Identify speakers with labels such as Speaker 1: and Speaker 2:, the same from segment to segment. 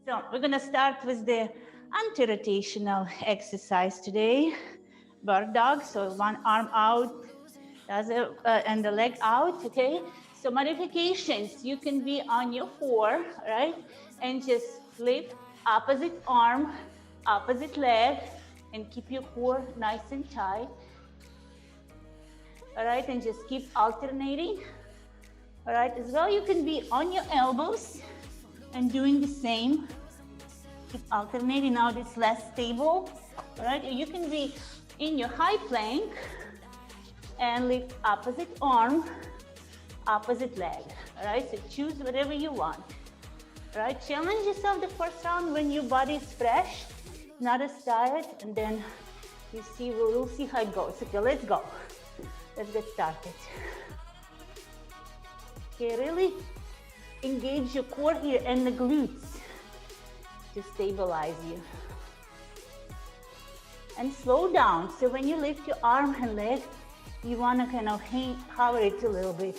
Speaker 1: So we're gonna start with the anti-rotational exercise today. Bird dog, so one arm out, and the leg out, okay? So modifications, you can be on your four, right? And just lift opposite arm, opposite leg, and keep your core nice and tight. All right, and just keep alternating. All right, as well, you can be on your elbows and doing the same. Keep alternating. Now it's less stable. All right, you can be in your high plank and lift opposite arm, opposite leg. All right, so choose whatever you want. All right, challenge yourself the first round when your body is fresh, not as tired, and then we'll see how it goes. Okay, let's go. Let's get started. Okay, really engage your core here and the glutes to stabilize you. And slow down. So when you lift your arm and leg, you want to kind of hover it a little bit.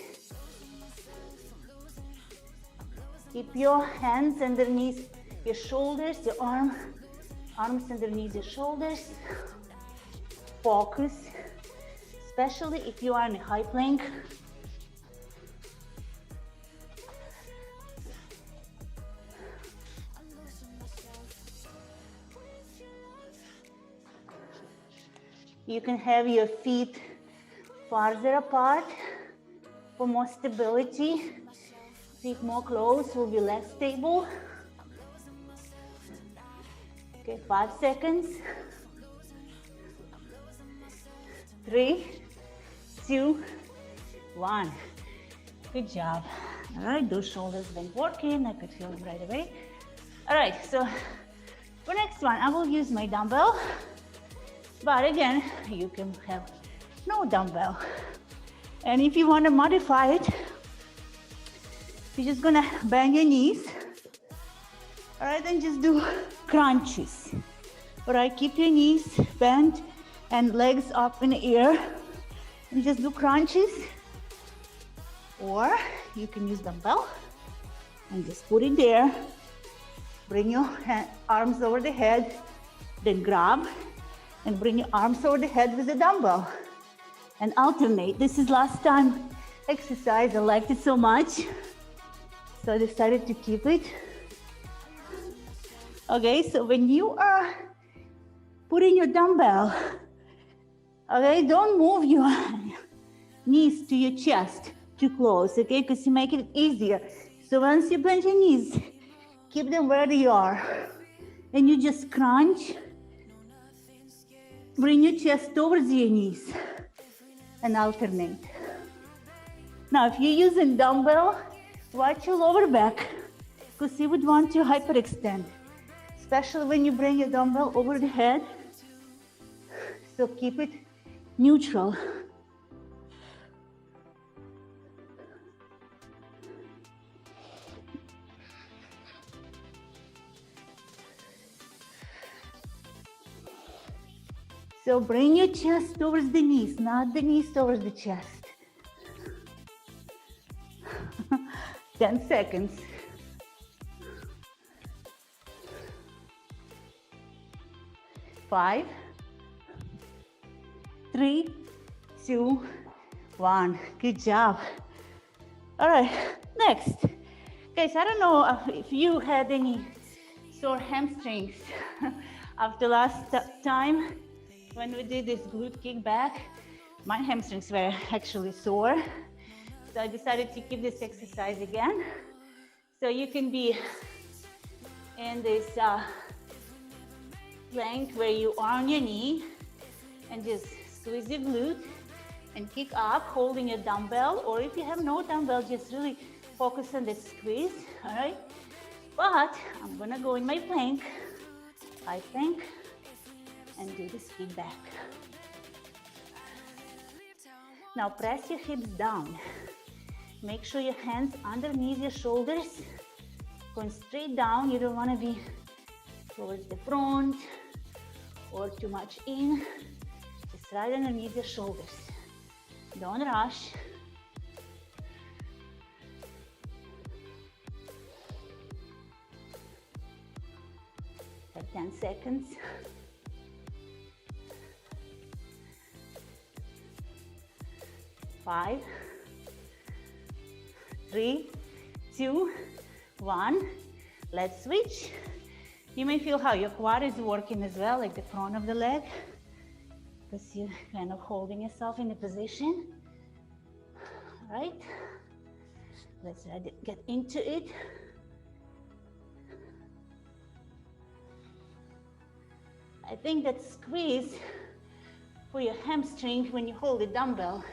Speaker 1: Keep your hands underneath your shoulders, your arms underneath your shoulders. Focus, especially if you are in a high plank. You can have your feet farther apart for more stability. Feet more close will be less stable. Okay, 5 seconds. 3, 2, 1. Good job. All right, those shoulders been working. I could feel them right away. All right, so for next one, I will use my dumbbell. But again, you can have no dumbbell. And if you want to modify it, you're just gonna bend your knees. All right, then just do crunches. All right, keep your knees bent and legs up in the air. And just do crunches. Or you can use dumbbell and just put it there. Bring your arms over the head, then grab and bring your arms over the head with the dumbbell and alternate. This is last time exercise. I liked it so much, so I decided to keep it. Okay, so when you are putting your dumbbell, okay, don't move your knees to your chest too close, okay, because you make it easier. So once you bend your knees, keep them where they are, and you just crunch. Bring your chest towards your knees and alternate. Now, if you're using dumbbell, watch your lower back because you would want to hyperextend, especially when you bring your dumbbell over the head. So keep it neutral. So bring your chest towards the knees, not the knees towards the chest. 10 seconds. 5, 3, 2, 1. Good job. All right, next. Guys, I don't know if you had any sore hamstrings after last time. When we did this glute kickback, my hamstrings were actually sore. So I decided to keep this exercise again. So you can be in this plank where you are on your knee and just squeeze your glute and kick up, holding your dumbbell. Or if you have no dumbbell, just really focus on the squeeze, all right? But I'm gonna go in my plank, high plank, and do this feedback. Now press your hips down. Make sure your hands underneath your shoulders, going straight down. You don't want to be towards the front or too much in. Just right underneath your shoulders. Don't rush. For 10 seconds. 5, 3, 2, 1. Let's switch. You may feel how your quad is working as well, like the front of the leg, because you're kind of holding yourself in a position. All right, let's get into it. I think that squeeze for your hamstring when you hold the dumbbell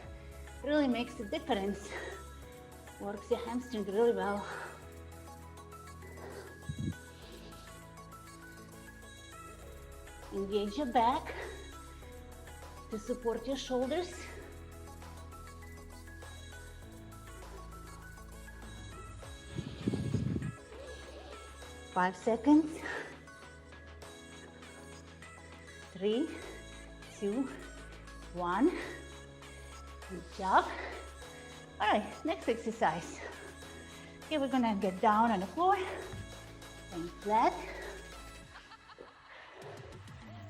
Speaker 1: really makes a difference. Works your hamstring really well. Engage your back to support your shoulders. Five seconds. 3, 2, 1. Good job. All right, next exercise. Okay, we're gonna get down on the floor and flat.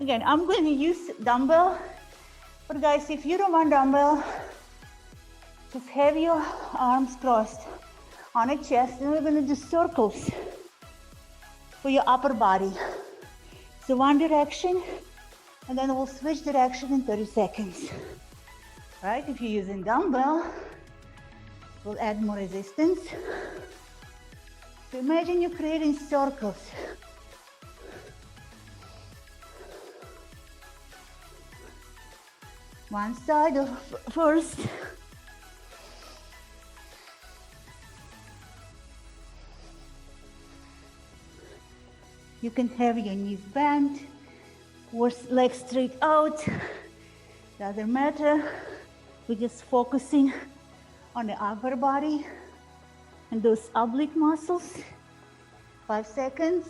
Speaker 1: Again, I'm going to use dumbbell, but guys, if you don't want dumbbell, just have your arms crossed on your chest, and we're going to do circles for your upper body. So one direction, and then we'll switch direction in 30 seconds. All right, if you're using dumbbell, we'll add more resistance. So imagine you're creating circles. One side first. You can have your knees bent or legs straight out. Doesn't matter. We're just focusing on the upper body and those oblique muscles. 5 seconds.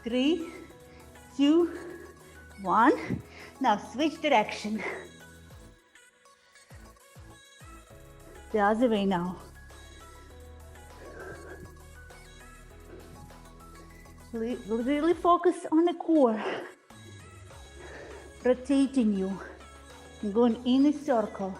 Speaker 1: 3, 2, 1. Now switch direction. The other way now. Really focus on the core. Rotating you. Going in a circle.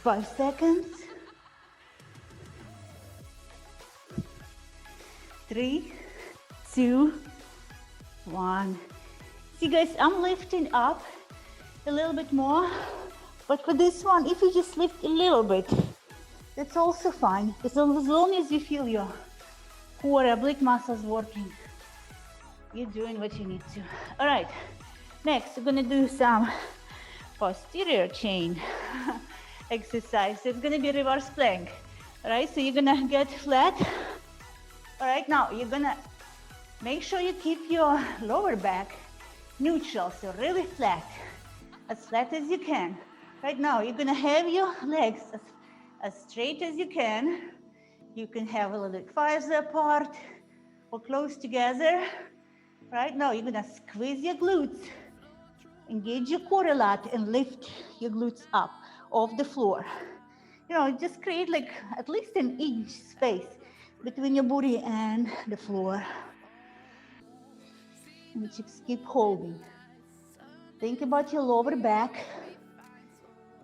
Speaker 1: Five seconds. 3, 2, 1. See guys, I'm lifting up a little bit more, but for this one, if you just lift a little bit, that's also fine. As long as you feel your core oblique muscles working, you're doing what you need to. All right, next we're gonna do some posterior chain exercise. It's gonna be reverse plank. All right, so you're gonna get flat. All right, now you're gonna make sure you keep your lower back neutral, so really flat as you can. Right now, you're gonna have your legs as straight as you can. You can have a little bit farther apart or close together. Right now, you're gonna squeeze your glutes, engage your core a lot, and lift your glutes up off the floor. You know, just create like at least an inch space between your booty and the floor. And just keep holding. Think about your lower back.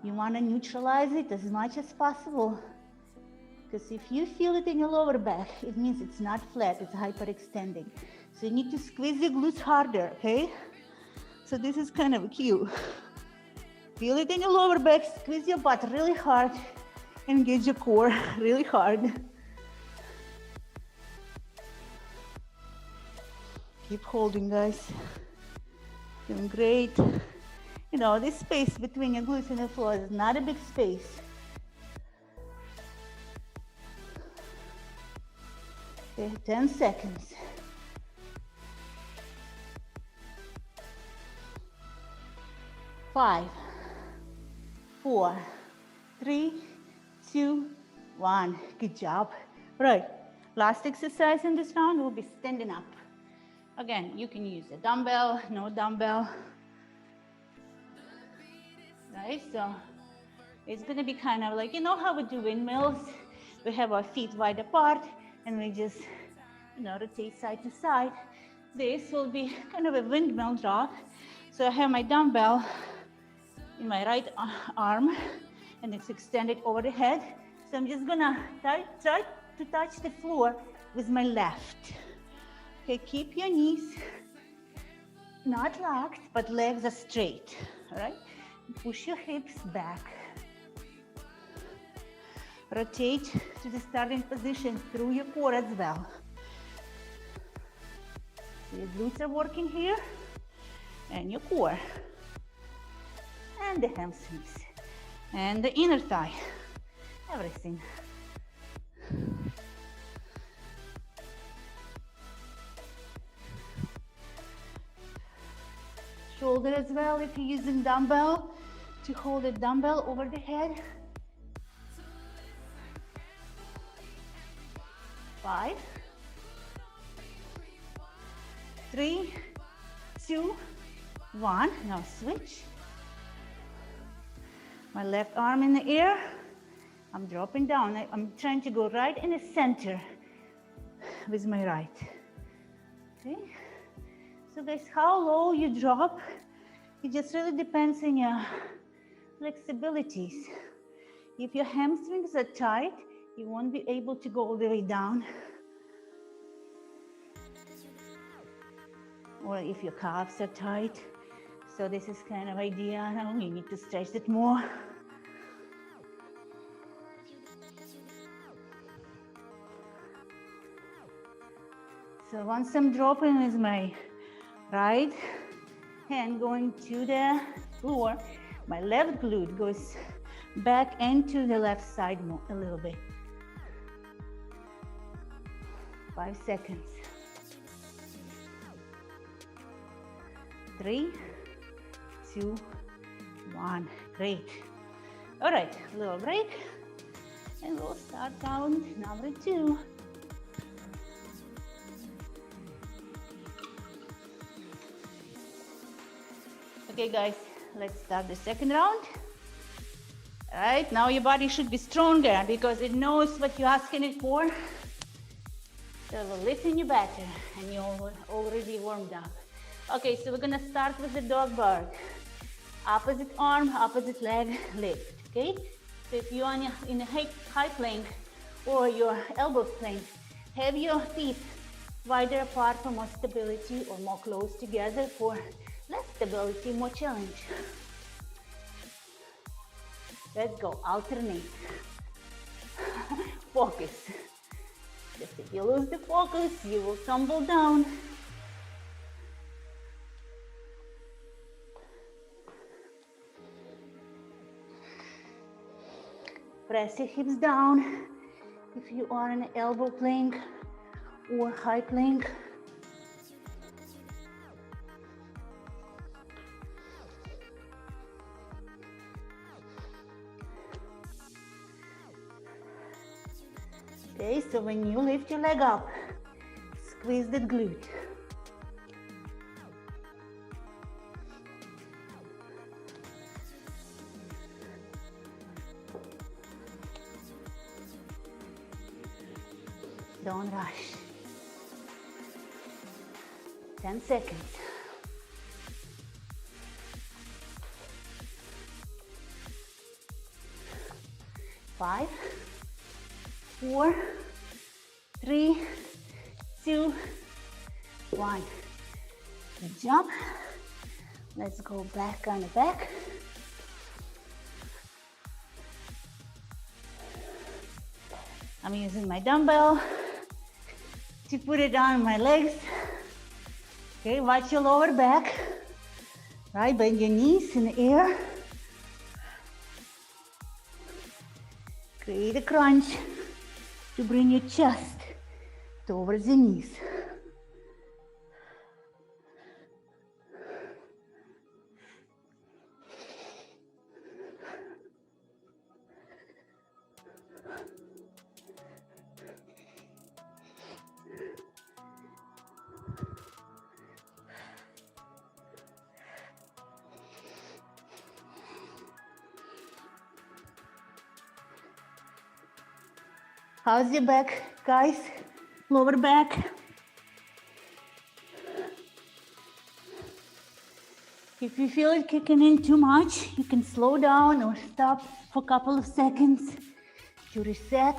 Speaker 1: You want to neutralize it as much as possible. Because if you feel it in your lower back, it means it's not flat, it's hyperextending. So you need to squeeze your glutes harder, okay? So this is kind of a cue. Feel it in your lower back, squeeze your butt really hard, engage your core really hard. Keep holding, guys. Doing great. You know, this space between your glutes and the floor is not a big space. Okay, 10 seconds. 5, 4, 3, 2, 1. Good job. Right. Last exercise in this round will be standing up. Again, you can use a dumbbell, no dumbbell, right? So it's gonna be kind of like, you know how we do windmills? We have our feet wide apart and we just, rotate side to side. This will be kind of a windmill drop. So I have my dumbbell in my right arm and it's extended over the head. So I'm just gonna try to touch the floor with my left. Okay, keep your knees not locked, but legs are straight, all right? Push your hips back. Rotate to the starting position through your core as well. So your glutes are working here, and your core, and the hamstrings, and the inner thigh, everything. Shoulder as well, if you're using dumbbell, to hold a dumbbell over the head. 5, 3, 2, 1. Now switch. My left arm in the air. I'm dropping down. I'm trying to go right in the center with my right. Okay. So guys, how low you drop, it just really depends on your flexibilities. If your hamstrings are tight, you won't be able to go all the way down. Or if your calves are tight. So this is kind of idea, you need to stretch it more. So once I'm dropping with my right hand going to the floor, my left glute goes back into the left side more, a little bit. 5 seconds. 3, 2, 1. Great. All right, little break, and we'll start round number 2. Okay, guys, let's start the second round. All right, now your body should be stronger because it knows what you're asking it for. So we'll listen you better, and you're already warmed up. Okay, so we're gonna start with the dog bark. Opposite arm, opposite leg, lift, okay? So if you're in a high plank or your elbows plank, have your feet wider apart for more stability or more close together for less stability, more challenge. Let's go, alternate. Focus. Just if you lose the focus, you will tumble down. Press your hips down if you are in an elbow plank or high plank. Okay, so when you lift your leg up, squeeze that glute. Don't rush. 10 seconds. 5, 4, 3, 2, 1. Good job. Let's go back on the back. I'm using my dumbbell to put it on my legs. Okay, watch your lower back. Right, bend your knees in the air. Create a crunch to bring your chest towards the knees. How's your back, guys? Lower back. If you feel it kicking in too much, you can slow down or stop for a couple of seconds to reset.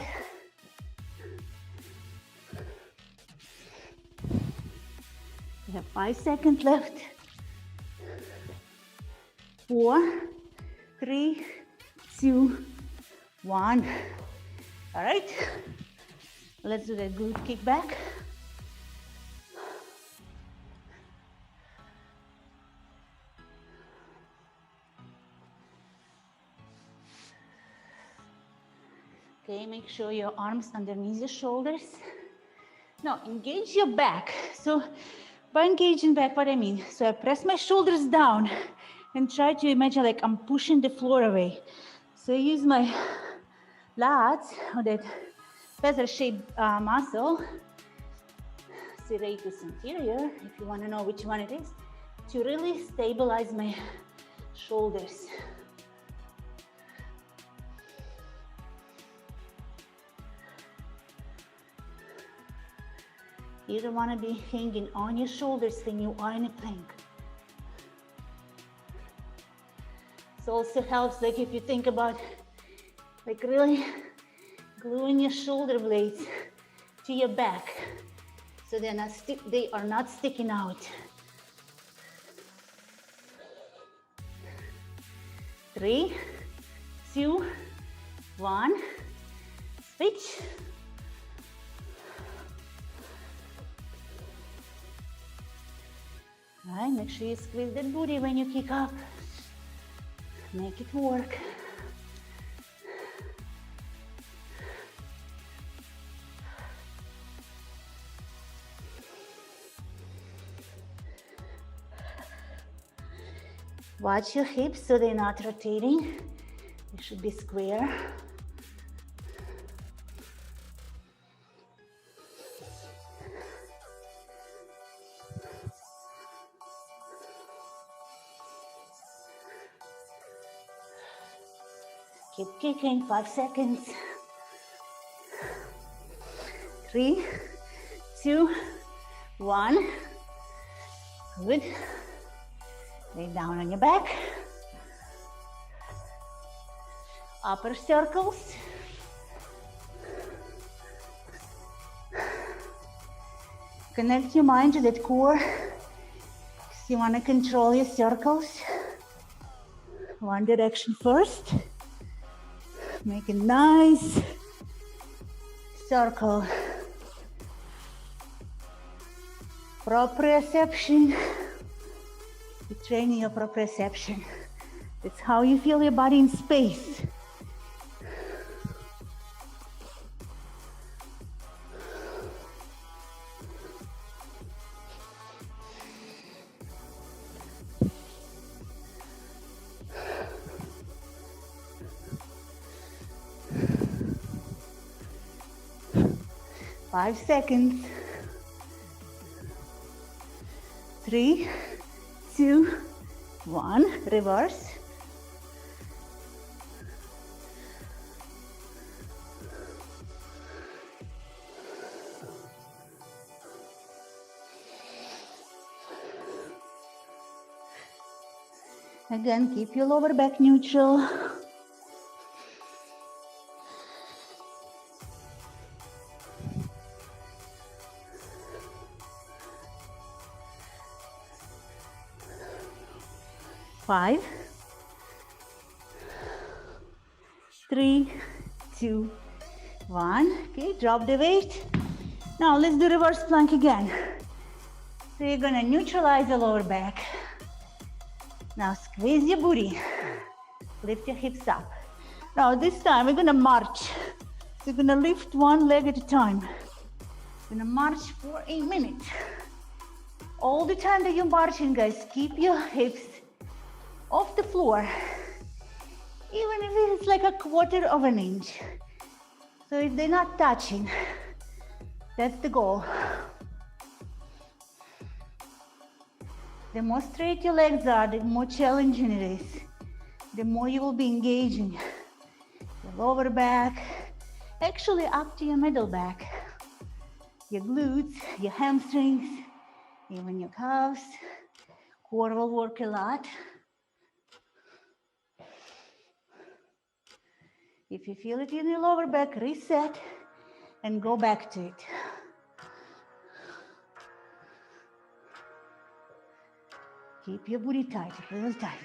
Speaker 1: You have 5 seconds left. 4, 3, 2, 1. All right, let's do that glute kick back. Okay, make sure your arms underneath your shoulders. Now, engage your back. So, by engaging back, what I mean? So, I press my shoulders down and try to imagine like I'm pushing the floor away. So, I use my lats, or that feather-shaped muscle, serratus anterior, if you want to know which one it is, to really stabilize my shoulders. You don't want to be hanging on your shoulders when you are in a plank. This also helps, like if you think about, like really gluing your shoulder blades to your back, so they are not sticking out. 3, 2, 1. Switch. All right, make sure you squeeze that booty when you kick up. Make it work. Watch your hips so they're not rotating. They should be square. Keep kicking, 5 seconds. 3, 2, 1. Good. Lay down on your back. Upper circles. Connect your mind to that core. So you want to control your circles. One direction first. Make a nice circle. Proprioception. You're training your proprioception. That's how you feel your body in space. Five seconds. 3, 2, 1. Reverse. Again, keep your lower back neutral. Five, 3, 2, 1. Okay, drop the weight. Now let's do reverse plank again. So you're gonna neutralize the lower back. Now squeeze your booty. Lift your hips up. Now this time we're gonna march. So you're gonna lift one leg at a time. You're gonna march for a minute. All the time that you're marching, guys, keep your hips off the floor, even if it's like a 1/4 of an inch. So if they're not touching, that's the goal. The more straight your legs are, the more challenging it is. The more you will be engaging your lower back, actually up to your middle back, your glutes, your hamstrings, even your calves. Core will work a lot. If you feel it in your lower back, reset and go back to it. Keep your booty tight, real tight.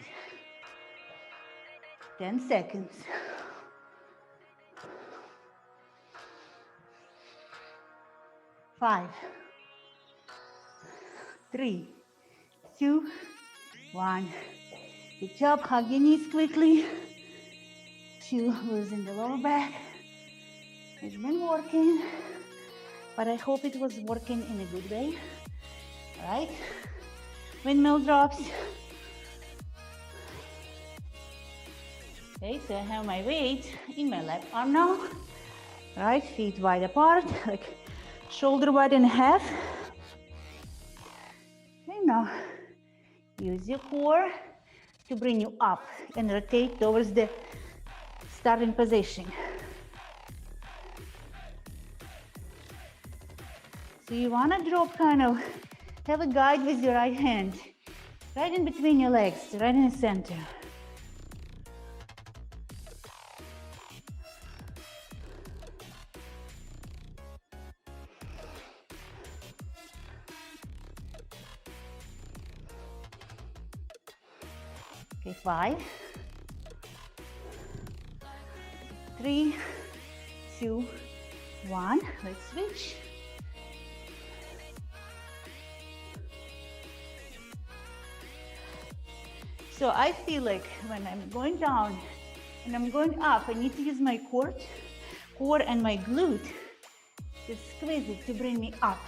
Speaker 1: 10 seconds. 5, 3, 2, 1. Good job. Hug your knees quickly. 2, loosen the lower back. It's been working, but I hope it was working in a good way. All right. Windmill drops. Okay, so I have my weight in my left arm now. All right, feet wide apart, like shoulder wide in half. Okay, now use your core to bring you up and rotate towards the starting position. So you want to drop, kind of have a guide with your right hand, right in between your legs, right in the center. Okay, 5, 3, 2, 1. Let's switch. So I feel like when I'm going down and I'm going up, I need to use my core and my glute to squeeze it to bring me up.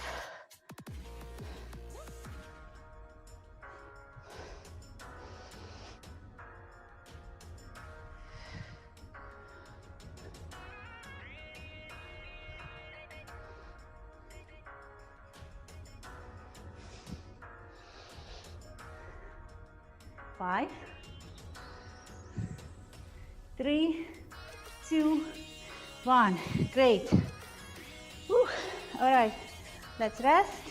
Speaker 1: Five, 3, 2, 1. Great. Whew. All right, let's rest.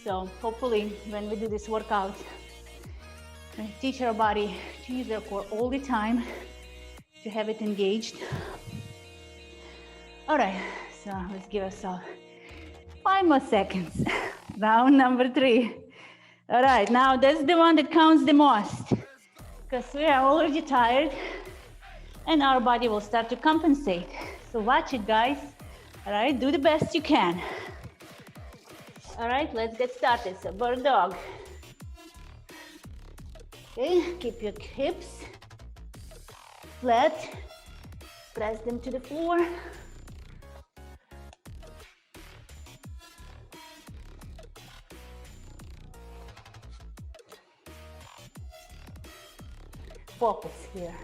Speaker 1: So hopefully when we do this workout, we teach our body to use our core all the time, to have it engaged. All right, so let's give ourselves 5 more seconds. Round number 3. All right, now that's the one that counts the most, because we are already tired and our body will start to compensate. So watch it, guys. All right, do the best you can. All right, let's get started. So bird dog. Okay, keep your hips flat, press them to the floor. Focus here.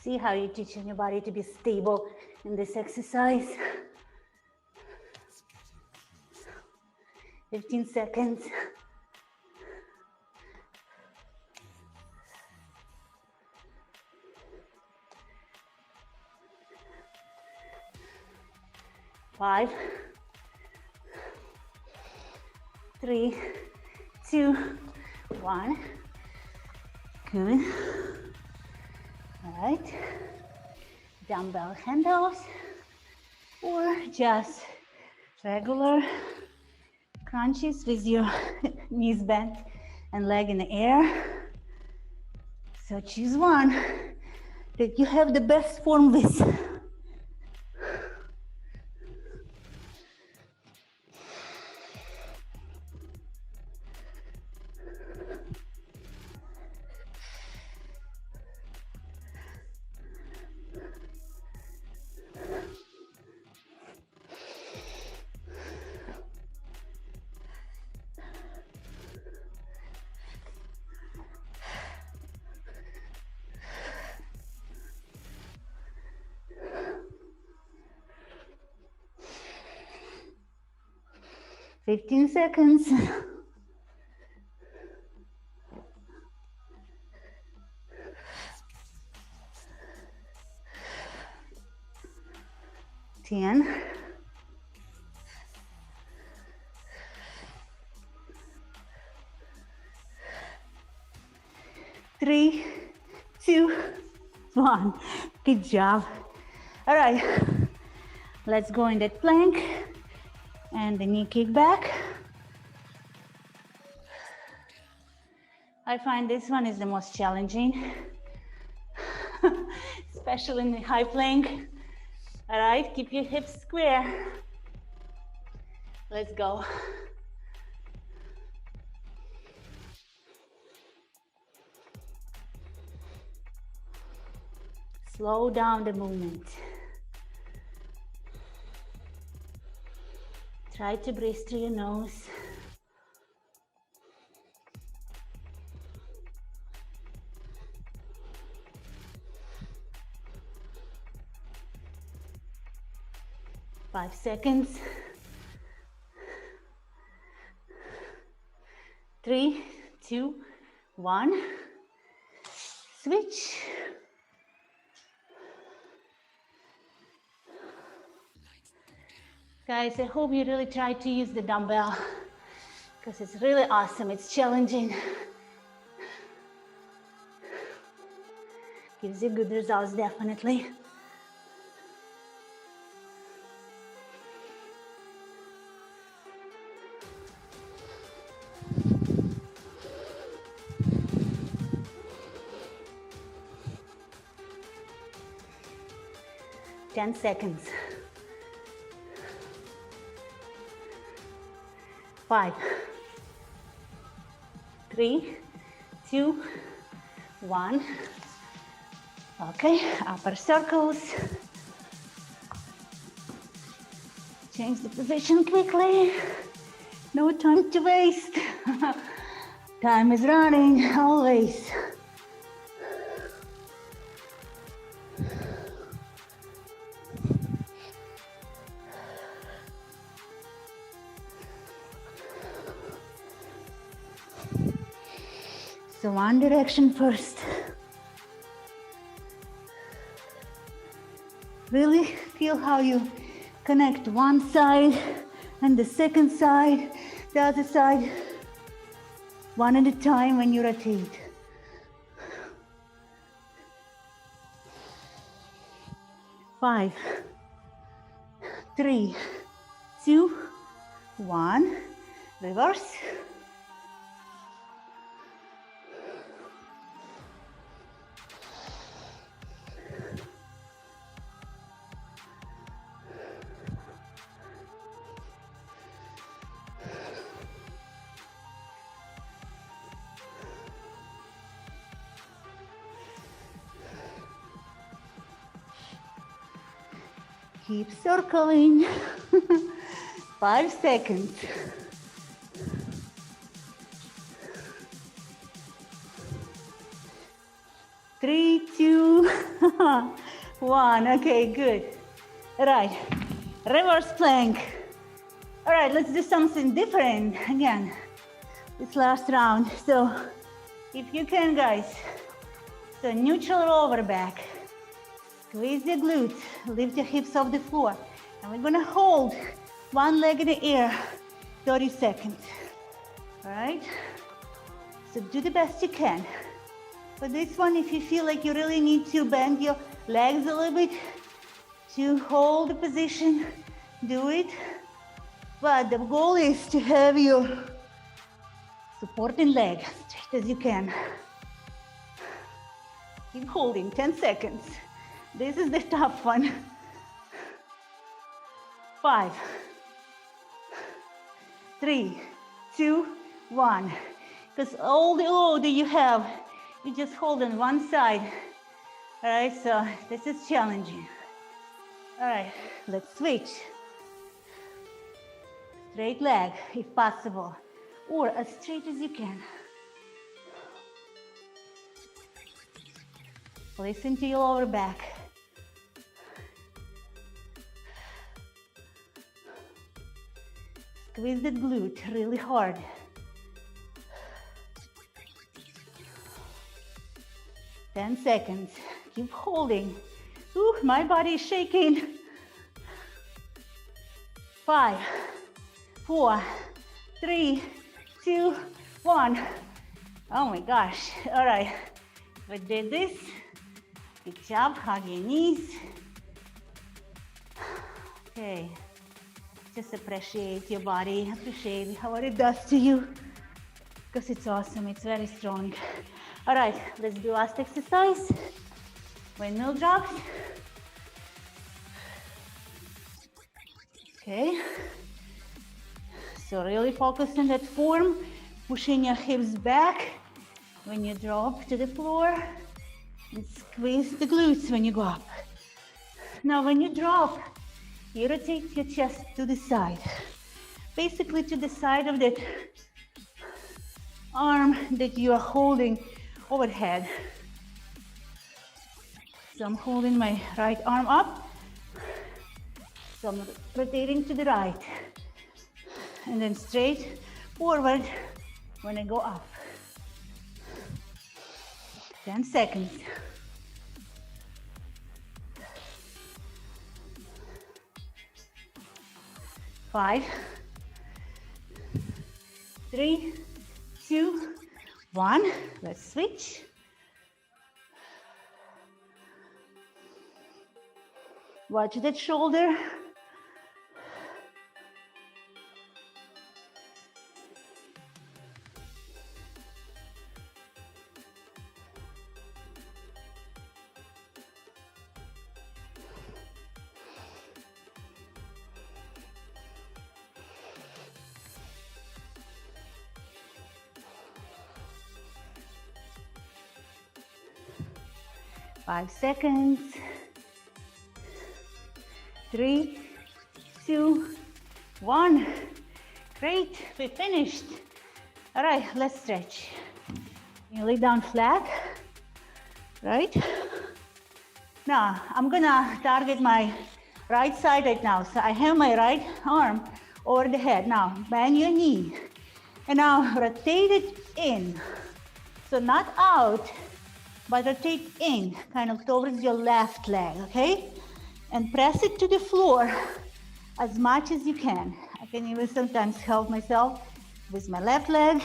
Speaker 1: See how you're teaching your body to be stable in this exercise. 15 seconds. Five, 3, 2, 1. Good. All right. Dumbbell handles or just regular crunches with your knees bent and leg in the air. So choose one that you have the best form with. 15 seconds. 10. 3, 2, 1. Good job. All right, let's go in that plank and the knee kick back. I find this one is the most challenging, especially in the high plank. All right, keep your hips square. Let's go. Slow down the movement. Try to breathe through your nose. Five seconds. 3, 2, 1. Switch. Guys, I hope you really try to use the dumbbell because it's really awesome. It's challenging. Gives you good results, definitely. Ten seconds. 5, 3, 2, 1. Okay, upper circles. Change the position quickly. No time to waste. Time is running, always. So one direction first. Really feel how you connect one side and the second side, the other side, one at a time when you rotate. 5, 3, 2, 1. Reverse. Keep circling. 5 seconds. 3, 2, 1. Okay, good. All right, reverse plank. All right, let's do something different again this last round. So if you can, guys, so neutral over back. Squeeze the glutes, lift your hips off the floor. And we're gonna hold one leg in the air, 30 seconds. All right? So do the best you can. For this one, if you feel like you really need to bend your legs a little bit to hold the position, do it. But the goal is to have your supporting leg straight as you can. Keep holding, 10 seconds. This is the tough one. 5, 3, 2, 1. Because all the load that you have, you just hold on one side. All right, so this is challenging. All right, let's switch. Straight leg, if possible, or as straight as you can. Listen to your lower back. squeeze the glute really hard. Ten seconds. Keep holding. Ooh, my body is shaking. 5, 4, 3, 2, 1. Oh my gosh. All right. We did this. Good job. Hug your knees. Okay. Just appreciate your body. Appreciate what it does to you. Because it's awesome. It's very strong. All right. Let's do last exercise. Windmill drops. Okay. So really focus on that form. Pushing your hips back when you drop to the floor. And squeeze the glutes when you go up. Now when you drop, you rotate your chest to the side. Basically to the side of that arm that you are holding overhead. So I'm holding my right arm up. So I'm rotating to the right. And then straight forward when I go up. 10 seconds. 5, 3, 2, 1. Let's switch. Watch that shoulder. Five seconds. 3, 2, 1. Great, we finished. All right, let's stretch. You lay down flat, right? Now, I'm gonna target my right side right now. So I have my right arm over the head. Now, bend your knee. And now rotate it in. So not out, but rotate in, kind of towards your left leg, okay? And press it to the floor as much as you can. I can even sometimes help myself with my left leg.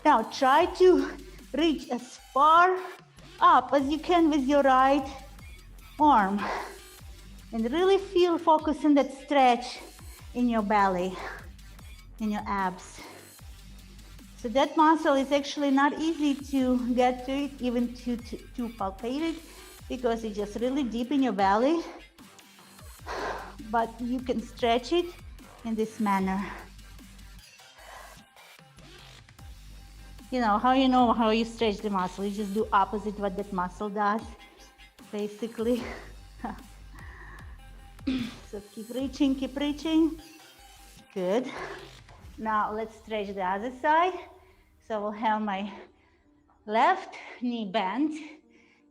Speaker 1: Now try to reach as far up as you can with your right arm. And really focus on that stretch in your belly, in your abs. So that muscle is actually not easy to get to it, even to palpate it, because it's just really deep in your belly. But you can stretch it in this manner. You know how you stretch the muscle. You just do opposite what that muscle does, basically. So keep reaching, keep reaching. Good. Now let's stretch the other side. So we'll have my left knee bent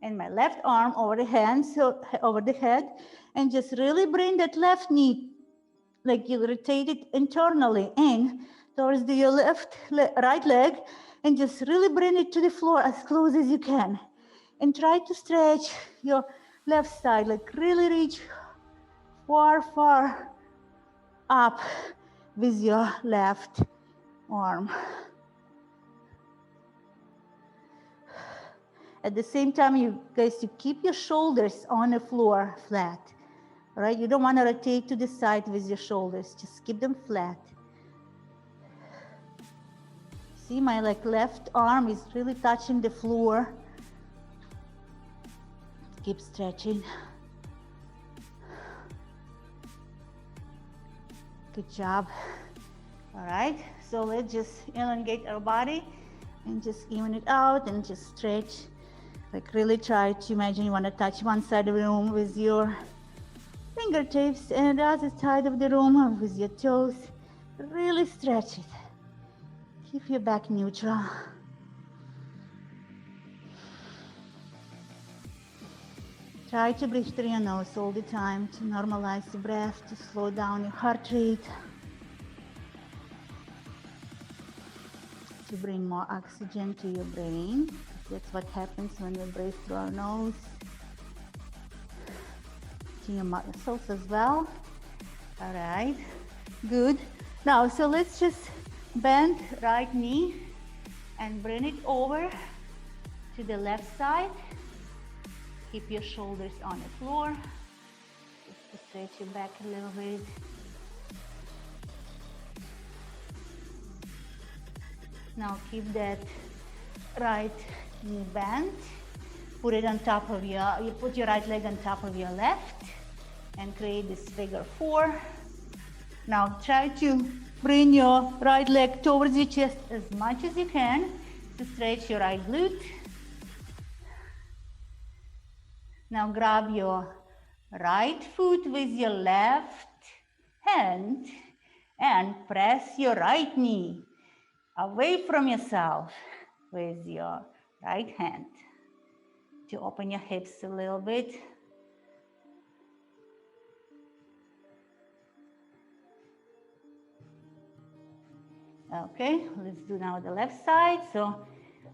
Speaker 1: and my left arm over the hand, so over the head, and just really bring that left knee, like you rotate it internally in towards your right leg, and just really bring it to the floor as close as you can. And try to stretch your left side, like really reach far, far up with your left arm. At the same time, you keep your shoulders on the floor flat, all right? You don't want to rotate to the side with your shoulders, just keep them flat. See, my left arm is really touching the floor. Keep stretching. Good job. All right, so let's just elongate our body and just even it out and just stretch. Like really try to imagine you want to touch one side of the room with your fingertips and the other side of the room with your toes. Really stretch it. Keep your back neutral. Try to breathe through your nose all the time to normalize the breath, to slow down your heart rate. to bring more oxygen to your brain. That's what happens when we breathe through our nose. To your muscles as well. All right, good. Now, so let's just bend right knee and bring it over to the left side. Keep your shoulders on the floor. Just to stretch your back a little bit. Now keep that right knee bent. Put it on top of you put your right leg on top of your left and create this figure 4. Now try to bring your right leg towards your chest as much as you can to stretch your right glute. Now grab your right foot with your left hand and press your right knee away from yourself with your right hand to open your hips a little bit. Okay, let's do now the left side. So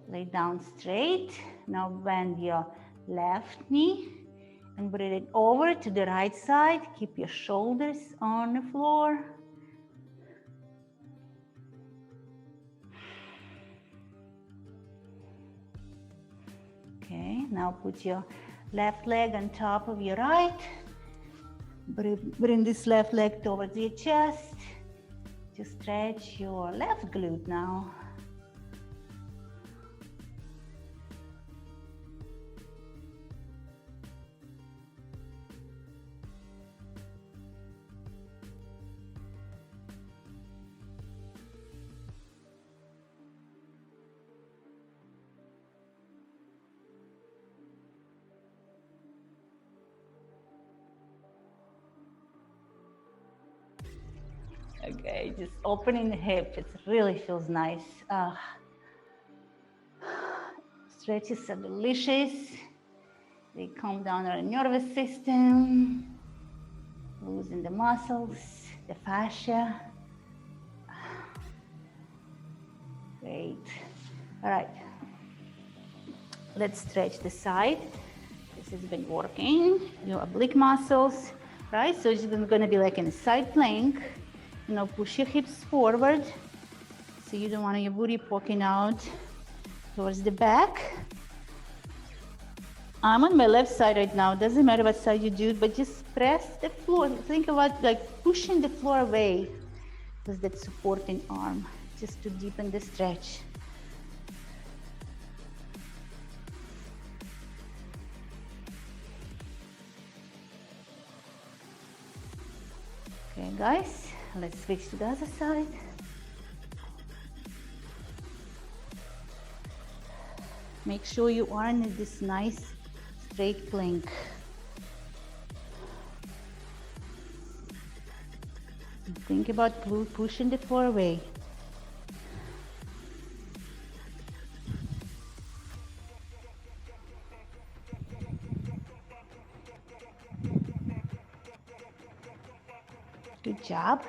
Speaker 1: lay down straight. Now bend your left knee and bring it over to the right side. Keep your shoulders on the floor. Okay, now put your left leg on top of your right. Bring this left leg towards your chest. Just stretch your left glute now. Okay, just opening the hip. It really feels nice. Stretches are delicious. They calm down our nervous system, loosen the muscles, the fascia. Great. All right. Let's stretch the side. This has been working. Your oblique muscles, right? So it's going to be like in a side plank. You know, push your hips forward so you don't want your booty poking out towards the back. I'm on my left side right now. Doesn't matter what side you do, but just press the floor. Think about like pushing the floor away with that supporting arm, just to deepen the stretch. Okay, guys, let's switch to the other side. Make sure you are in this nice straight plank. Think about pushing the floor away. Good job.